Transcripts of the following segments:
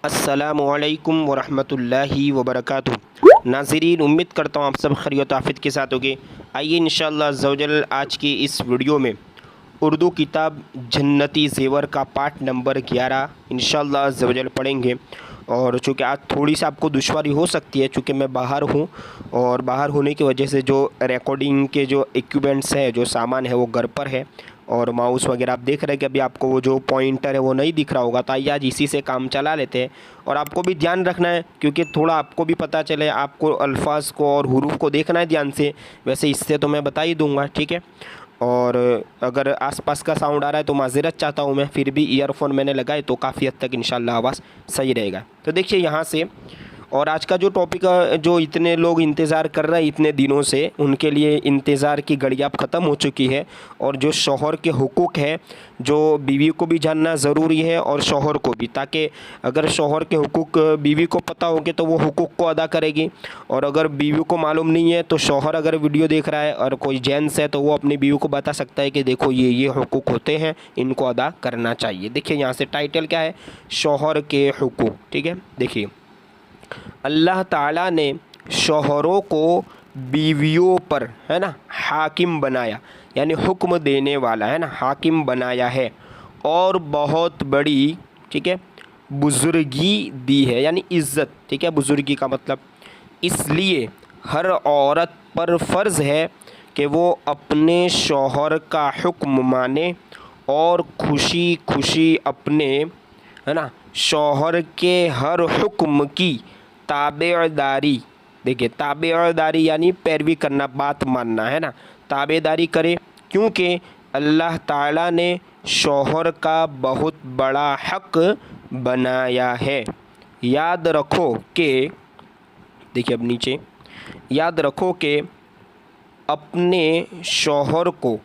अस्सलामु अलैकुम वरहमतुल्लाहि वबरकातुहू। नाज़रीन, उम्मीद करता हूँ आप सब खैरियत आफियत के साथ होंगे। आइए इंशाअल्लाह अज़्ज़वजल आज की इस वीडियो में उर्दू किताब जन्नती ज़ेवर का पार्ट नंबर 11 इंशाअल्लाह अज़्ज़वजल पढ़ेंगे। और चूँकि आज थोड़ी सी आपको दुश्वारी हो सकती है, चूँकि मैं बाहर हूँ और बाहर होने की वजह से जो रिकॉर्डिंग के जो इक्विपमेंट्स है, जो सामान है, वो घर पर है और माउस वगैरह आप देख रहे हैं कि अभी आपको वो जो पॉइंटर है वो नहीं दिख रहा होगा। तो आइए आज इसी से काम चला लेते हैं। और आपको भी ध्यान रखना है, क्योंकि थोड़ा आपको भी पता चले, आपको अल्फाज को और हुरूफ को देखना है ध्यान से। वैसे इससे तो मैं बता ही दूंगा, ठीक है। और अगर आसपास का साउंड आ रहा है तो माज़रत चाहता हूँ मैं, फिर भी ईयरफोन मैंने लगाए तो काफ़ी हद तक इंशाल्लाह आवाज़ सही रहेगा। तो देखिए यहाँ से, और आज का जो टॉपिक जो इतने लोग इंतज़ार कर रहे हैं इतने दिनों से, उनके लिए इंतज़ार की घड़ी अब ख़त्म हो चुकी है। और जो शौहर के हुकूक है, जो बीवी को भी जानना ज़रूरी है और शौहर को भी, ताकि अगर शौहर के हुकूक बीवी को पता होंगे तो वो हुकूक को अदा करेगी। और अगर बीवी को मालूम नहीं है तो शौहर अगर वीडियो देख रहा है और कोई जेंट्स है तो वो अपनी बीवी को बता सकता है कि देखो ये हुकूक होते हैं, इनको अदा करना चाहिए। देखिए यहाँ से टाइटल क्या है, शौहर के हुकूक, ठीक है। देखिए, अल्लाह ताला ने शौहरों को बीवियों पर, है ना, हाकिम बनाया, यानी हुक्म देने वाला, है ना, हाकिम बनाया है। और बहुत बड़ी, ठीक है, बुज़ुर्गी दी है, यानी इज़्ज़त, ठीक है, बुज़ुर्गी का मतलब। इसलिए हर औरत पर फ़र्ज़ है कि वो अपने शौहर का हुक्म माने और खुशी खुशी अपने, है ना, शौहर के हर हुक्म की ताबेदारी, देखिए ताबेदारी यानी पैरवी करना, बात मानना, है ना, ताबेदारी करे, क्योंकि अल्लाह ताला ने शौहर का बहुत बड़ा हक़ बनाया है। याद रखो कि, देखिए अब नीचे, याद रखो कि अपने शौहर को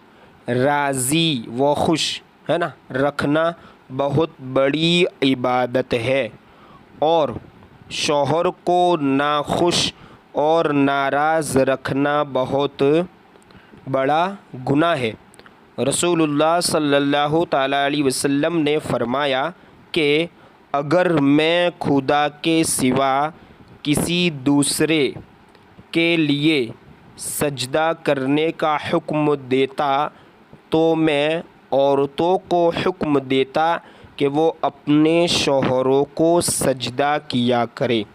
राज़ी व खुश, है ना, रखना बहुत बड़ी इबादत है और शौहर को नाखुश और नाराज़ रखना बहुत बड़ा गुनाह है। रसूलुल्लाह सल्लल्लाहु ताला अलैहि वसल्लम ने फरमाया कि अगर मैं खुदा के सिवा किसी दूसरे के लिए सजदा करने का हुक्म देता तो मैं औरतों को हुक्म देता कि वो अपने शौहरों को सजदा किया करे,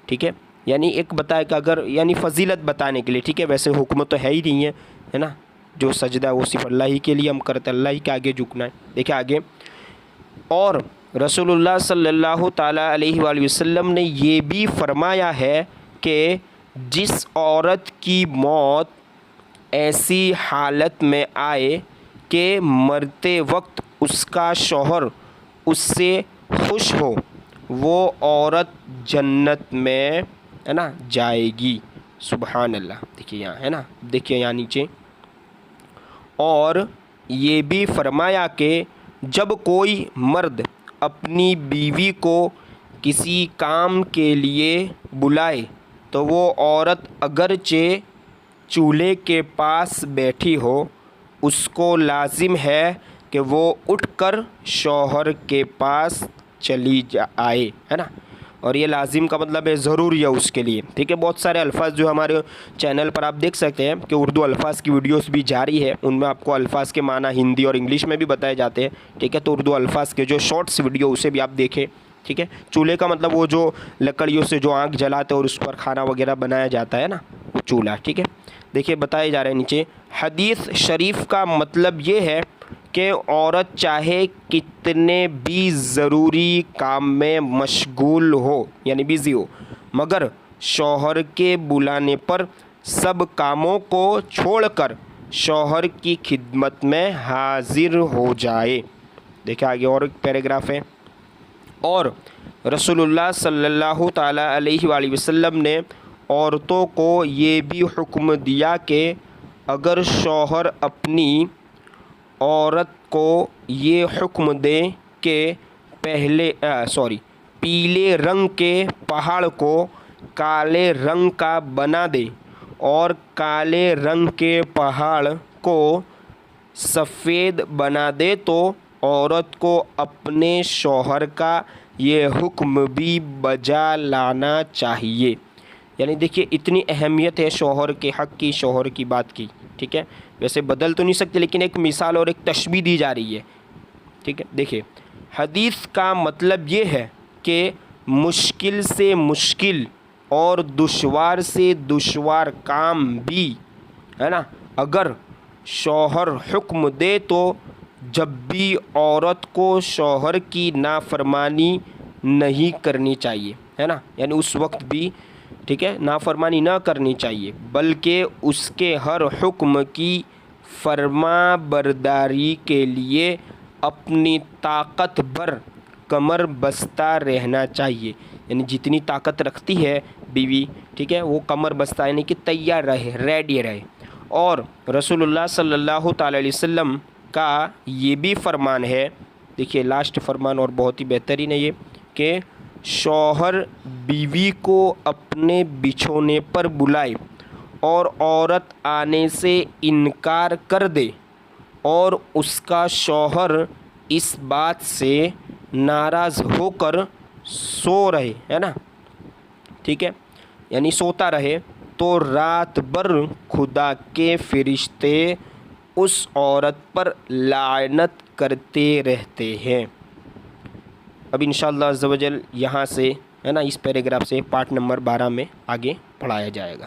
ठीक है। यानी एक बताया कि अगर, यानी फ़जीलत बताने के लिए, ठीक है। वैसे हुक्म तो है ही नहीं है ना, जो सजदा वो सिर्फ अल्लाह ही के लिए हम करते, अल्लाह ही के आगे झुकना है। देखिए आगे, और रसूलुल्लाह सल्लल्लाहु ताला अलैहि वसल्लम ने ये भी फरमाया है कि जिस औरत की मौत ऐसी हालत में आए कि मरते वक्त उसका शौहर उससे खुश हो, वो औरत जन्नत में, है ना, जाएगी। सुबहान अल्लाह। देखिए यहाँ, है ना, देखिए यहाँ नीचे, और ये भी फरमाया कि जब कोई मर्द अपनी बीवी को किसी काम के लिए बुलाए तो वो औरत अगरचे चूल्हे के पास बैठी हो, उसको लाजिम है कि वो उठकर शौहर के पास चली आए, है ना। और ये लाजिम का मतलब है ज़रूरी है उसके लिए, ठीक है। बहुत सारे अल्फाज जो हमारे चैनल पर आप देख सकते हैं कि उर्दू अल्फाज की वीडियोस भी जारी है, उनमें आपको अल्फाज के माना हिंदी और इंग्लिश में भी बताए जाते हैं, ठीक है। तो उर्दू अल्फाज के जो शॉर्ट्स वीडियो उसे भी आप देखें, ठीक है। चूल्हे का मतलब वो जो लकड़ियों से जो आग जलाते और उस पर खाना वगैरह बनाया जाता है ना, वो चूल्हा, ठीक है। देखिए बताए जा रहे हैं नीचे, हदीस शरीफ का मतलब ये है कि औरत चाहे कितने भी ज़रूरी काम में मशगूल हो, यानी बिज़ी हो, मगर शौहर के बुलाने पर सब कामों को छोड़कर शौहर की खिदमत में हाजिर हो जाए। देखिए आगे और एक पैराग्राफ है, और रसूलुल्लाह सल्लल्लाहु ताला अलैहि वसल्लम ने औरतों को ये भी हुक्म दिया कि अगर शौहर अपनी औरत को ये हुक्म दे कि पीले रंग के पहाड़ को काले रंग का बना दे और काले रंग के पहाड़ को सफ़ेद बना दे, तो औरत को अपने शौहर का یہ حکم بھی بجا لانا چاہیے۔ یعنی دیکھیے اتنی اہمیت ہے شوہر کے حق کی، شوہر کی بات کی، ٹھیک ہے۔ ویسے بدل تو نہیں سکتے لیکن ایک مثال اور ایک تشبیہ دی جا رہی ہے، ٹھیک ہے۔ دیکھیے حدیث کا مطلب یہ ہے کہ مشکل سے مشکل اور دشوار سے دشوار کام بھی ہے نا اگر شوہر حکم دے تو جب بھی عورت کو شوہر کی نافرمانی نہیں کرنی چاہیے، ہے نا، یعنی اس وقت بھی ٹھیک ہے نافرمانی نہ کرنی چاہیے، بلکہ اس کے ہر حکم کی فرما برداری کے لیے اپنی طاقت بھر کمر بستہ رہنا چاہیے۔ یعنی جتنی طاقت رکھتی ہے بیوی، ٹھیک ہے، وہ کمر بستہ یعنی کہ تیار رہے، ریڈی رہے۔ اور رسول اللہ صلی اللہ تعالی علیہ وسلم کا یہ بھی فرمان ہے، دیکھیے لاسٹ فرمان اور بہت ہی بہترین ہے یہ، کہ شوہر بیوی کو اپنے بچھونے پر بلائے اور عورت آنے سے انکار کر دے اور اس کا شوہر اس بات سے ناراض ہو کر سو رہے، ہے نا، ٹھیک ہے، یعنی سوتا رہے، تو رات بھر خدا کے فرشتے اس عورت پر لعنت کرتے رہتے ہیں۔ اب انشاءاللہ عز و جل یہاں سے ہے نا اس پیراگراف سے پارٹ نمبر 12 میں آگے پڑھایا جائے گا۔